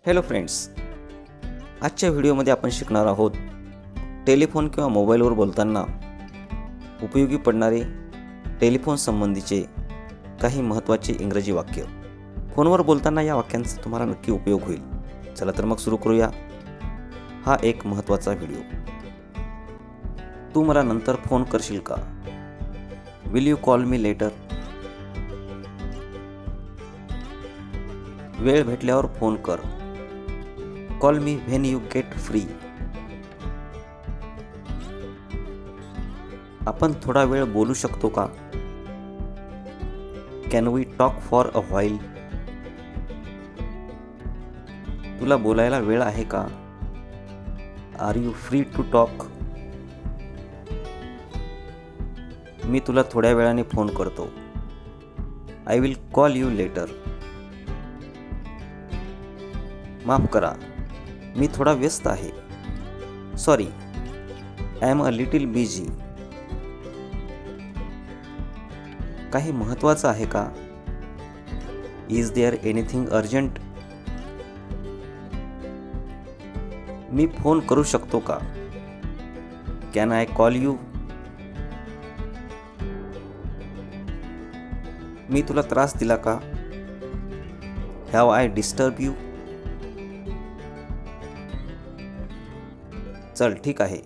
Hello friends, आजच्या व्हिडिओमध्ये आपण शिकणार आहोत टेलिफोन किंवा मोबाईलवर बोलताना उपयोगी पडणारे टेलिफोन संबंधीचे काही महत्त्वाचे इंग्रजी वाक्य. फोनवर बोलताना या वाक्यांचा तुम्हाला नक्की उपयोग होईल. चला तर मग सुरू करूया हा एक महत्त्वाचा व्हिडिओ. तू मला नंतर फोन करशील का? Will you call me later? वेळ भेटल्यावर फोन कर. Call me when you get free. आपण थोडा वेळ बोलू शकतो का? Can we talk for a while? तुला बोलायला वेळ आहे का? Are you free to talk? मी तुला थोड्या वेळाने फोन करतो. I will call you later. माफ करा, मी थोडा व्यस्त आहे. Sorry, I am a little busy. काही महत्त्वाचं आहे का? Is there anything urgent? मी फोन करू शकतो का? Can I call you? मी तुला त्रास दिला का? Have I disturb you? चल ठीक आहे,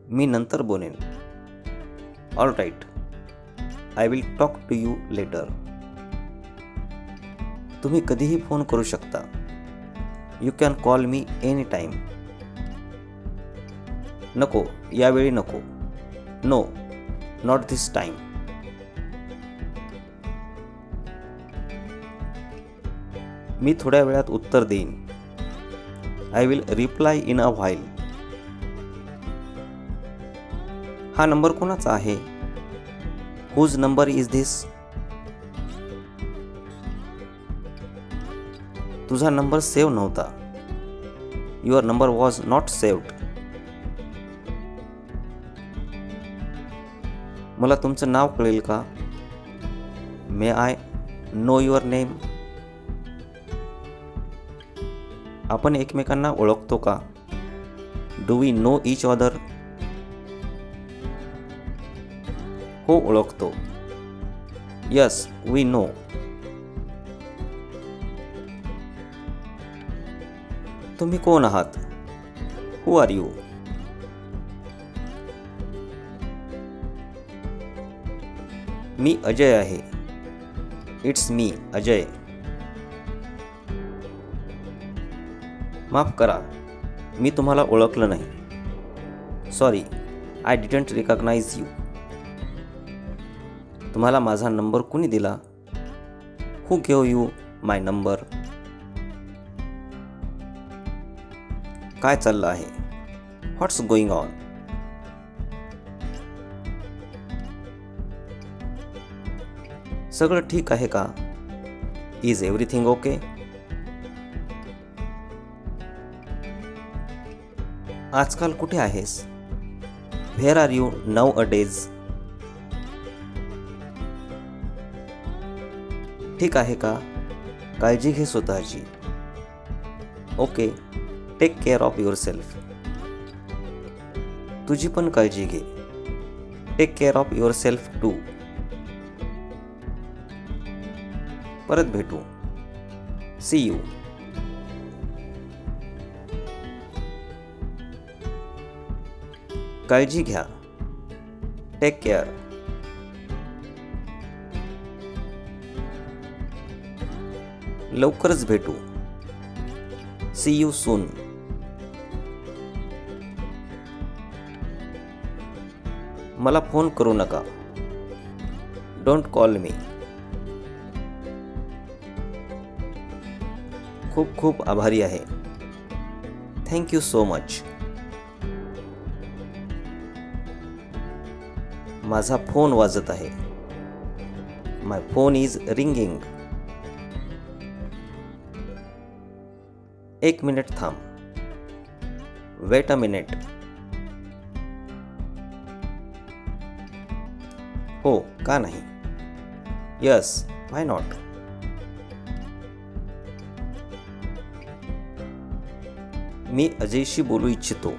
मी नंतर बोलेन. All right, I will talk to you later. तुम्ही कधीही फोन करू शकता. You can call me any time. नको, यावेळी नको. No, not this time. मी थोड्या वेळात उत्तर देईन. I will reply in a while. हा नंबर कोणाचा आहे? Whose number is this? तुझा नंबर सेव्ह नव्हता. Your number was not saved. मला तुमचं नाव कळेल का? May I know your name? आपण एकमेकांना ओळखतो का? Do we know each other? हो, ओळखतो. Yes, we know. तुम्ही कोण आहात? Who are you? मी अजय आहे. It's me, Ajay. माफ करा, मी तुम्हाला ओळखलं नाही. Sorry, I didn't recognise you. तुम्हाला माझा नंबर कुणी दिला? Who gave you my number? काय चाललं आहे? व्हॉट्स गोइंग ऑन? सगळं ठीक आहे का? Is everything okay? आजकाल कुठे आहेस? Where are you nowadays? ठीक आहे का? काळजी घे स्वतःची. Okay, take care of yourself. तुझी पण काळजी घे. Take care of yourself too. परत भेटू. See you. काळजी घ्या. Take care. लवकरच भेटू. See you soon. मला फोन करू नका. Don't call me. खूप खूप आभारी आहे. Thank you so much. माझा फोन वाजत आहे. माय फोन इज रिंगिंग. एक मिनिट थांब. Weight a minute. हो, का नाही? Yes, why not? मी अजयशी बोलू इच्छितो.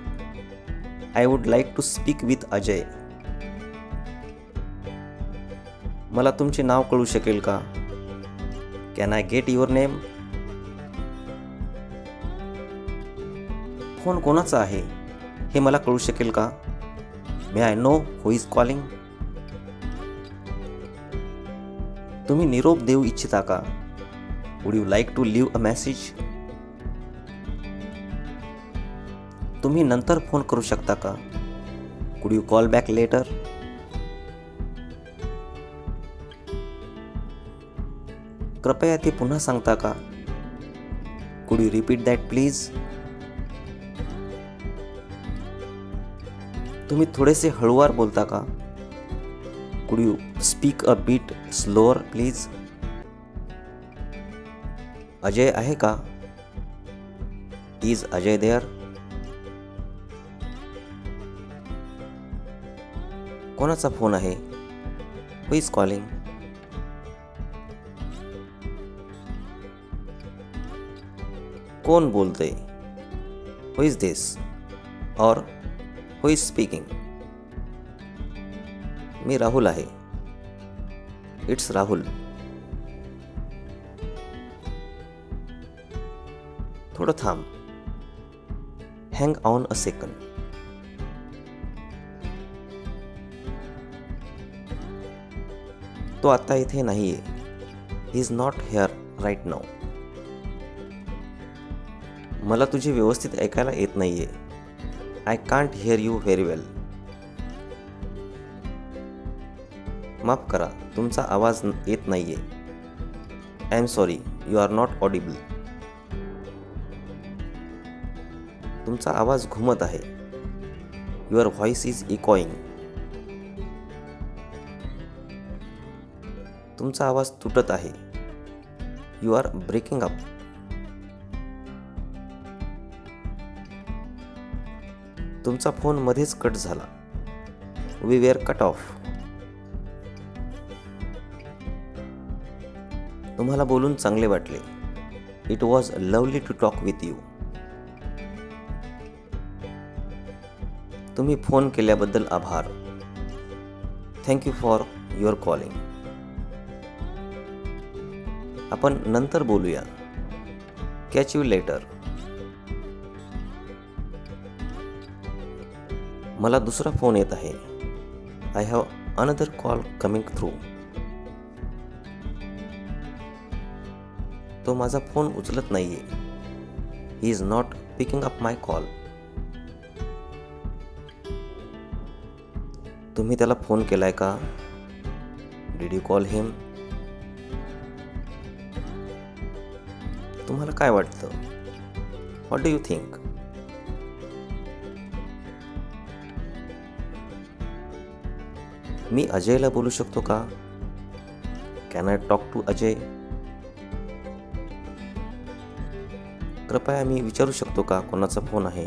I would like to speak with Ajay. मला तुमचे नाव कळू शकेल का? Can I get your name? Phone कोणाचा आहे हे मला कळू शकेल का? May I know who is calling? तुम्ही निरोप देऊ इच्छिता का? Would you like to leave a message? तुम्ही नंतर फोन करू शकता का? Could you call back letter? कृपया ते पुन्हा सांगता का? Could you repeat that please? तुम्ही थोडेसे हळूवार बोलता का? Could you speak a bit slower please? Ajay आहे का? Is Ajay there? कोणाचा फोन आहे? Who is calling? कोण बोलते? Who is this? Or who is speaking? मी राहुल आहे. इट्स राहुल. थोडं थांब. Hang on a second. तो आता इथे नाहीये. He is not here right now. मला तुझे व्यवस्थित ऐकायला येत नाहीये. I can't hear you very well. माफ करा, तुमचा आवाज येत नाहीये. I am sorry, you are not audible. तुमचा आवाज घुमत आहे. Your voice is echoing. तुमचा आवाज तुटत आहे. You are breaking up. तुमचा फोन मध्येच कट झाला. We were cut off. तुम्हाला बोलून चांगले वाटले. It was lovely to talk with you. तुम्ही फोन केल्याबद्दल आभार. Thank you for your calling. आपण नंतर बोलूया. Catch you later. मला दुसरा फोन येत आहे. I have another call coming through. तो माझा फोन उचलत नाहीये. He is not picking up my call. तुम्ही त्याला फोन केलाय का? Did you call him? तुम्हाला काय वाटतं? What do you think? मी अजयला बोलू शकतो का? Can I talk to Ajay? कृपया मी विचारू शकतो का कोणाचा फोन आहे?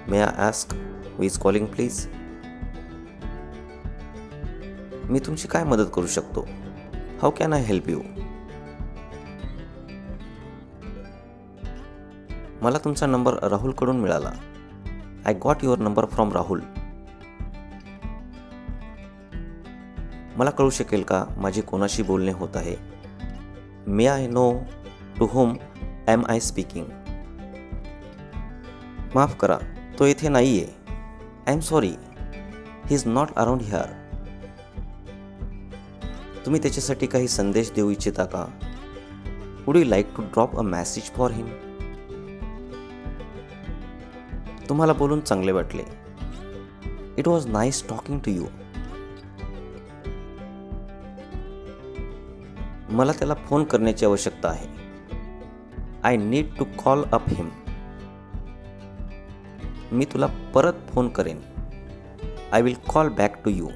May I ask who is calling please? मी तुमची काय मदत करू शकतो? How can I help you? मला तुमचा नंबर राहुलकडून मिळाला. I got your number from Rahul. मला कळू शकेल का माझे कोणाशी बोलणे होत आहे? May I know to whom am I speaking? माफ करा, तो इथे नाहीये. I am sorry, he is not around here. तुम्ही त्याच्यासाठी काही संदेश देऊ इच्छिता का? Would you like to drop a message for him? तुम्हाला बोलून चांगले वाटले. It was nice talking to you. मला त्याला फोन करण्याची आवश्यकता आहे. I need to call up him. मी तुला परत फोन करेन. I will call back to you.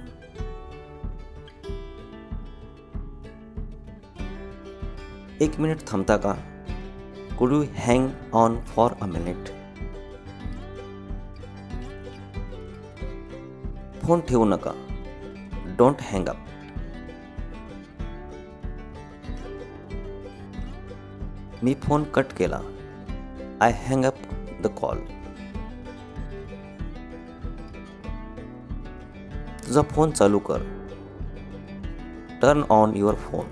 एक मिनिट थांबता का? Could you hang on for a minute? Phone ठेवू नका. Don't hang up. मी फोन कट केला. I hang up the call. तुझा फोन चालू कर. Turn on your phone.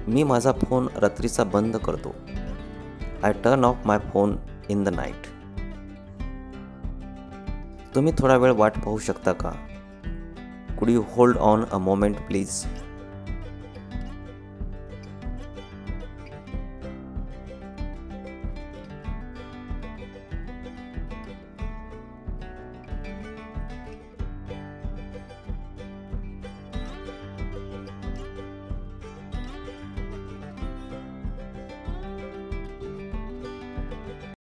मी माझा फोन रात्रीचा बंद करतो. I turn off my phone in the night. तुम्ही थोडा वेळ वाट पाहू शकता का? Could you hold on a moment please?